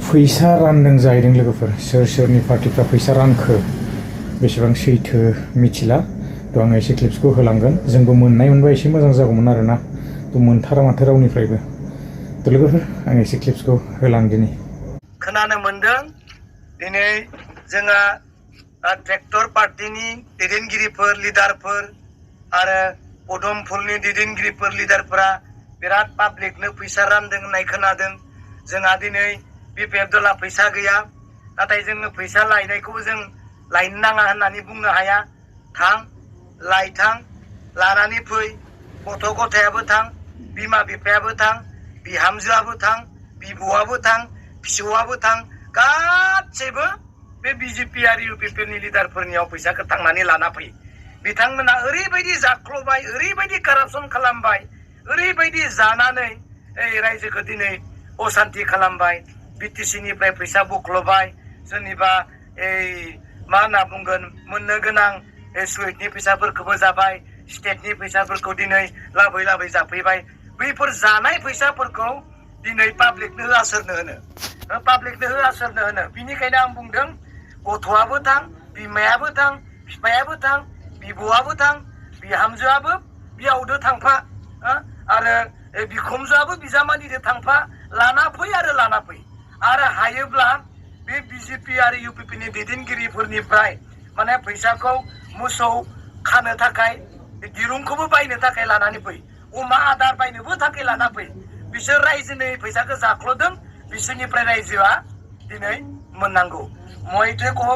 फैसा रानदों जाहैदों लोगोफोर सोर सोरनि पार्टिफ्रा फैसा रानखो बेसेबां सैथो मिथिला थ' आङो एसे क्लिप्सखौ होलांगोन जोंबो मोननाय मोनबा एसे मोजां जागौमोन आरोना थ' मोनथारा माथो रावनिफ्रायबो थ' लोगोफोर आं एसे क्लिप्सखौ होलांदिनि खोनानो मोनदों दिनै जोंहा ट्रेक्टर पार्टिनि दैदेनगिरिफोर लिडारफोर आरो पदमफुलनि दैदेनगिरिफोर लिडारफोरा बिराद पाब्लिकनो फैसा रानदों होननाय खोनादों जोंहा दिनै बिपिएफ दला फैसा गैया नाथाय जोङो फैसा लायनायखौबो जों लायनो नाङा होननानै बुंनो हाया थां लायथां लानानै फै गथ' गथायाबो थां बिमा बिफायाबो थां बिहामजोआबो थां बिब'आबो थां फिसौआबो थां गासैबो बे बिजेपि आरो इउपिपिएलनि लिडारफोरनियाव फैसाखौ थांनानै लाना फै बिथांमोना ओरैबायदि जाख्ल'बाय ओरैबायदि कारापसन खालामबाय ओरैबायदि जानानै रायजोखौ दिनै असान्ति खालामबाय बिटिसिनिफ्राय फैसा बख्ल'बाय सोरनिबा मा होनना बुंगोन मोननो गोनां सुइटनि फैसाफोरखौबो जाबाय स्टेटनि फैसाफोरखौ दिनै लाबोै लाबोै जाफैबाय बैफोर जानाय फैसाफोरखौ दिनै पाब्लिकनो होआ सोरनो होनो पाब्लिकनो होआ सोरनो होनो बिनिखायनो आं बुंदों गथ'आबो थां बिमायाबो थां बिफायाबो थां बिब'आबो थां बिहामजोआबो बियावदो थांफा आरो बिखुनजोआबो बिजामादैदो थांफा लाना फै आरो हायोब्ला बे बिजेपि आरो इउपिपिनि दैदेनगिरिफोरनिफ्राय माने फैसाखौ मोसौ खानो थाखाय दिरुंखौबो बायनो थाखाय लानानै फै अमा आदार बायनोबो थाखाय लाना फै बिसोर रायजोनि फैसाखौ जाख्ल'दों बिसोरनिफ्राय रायजोआ दिनै मोननांगौ मयथे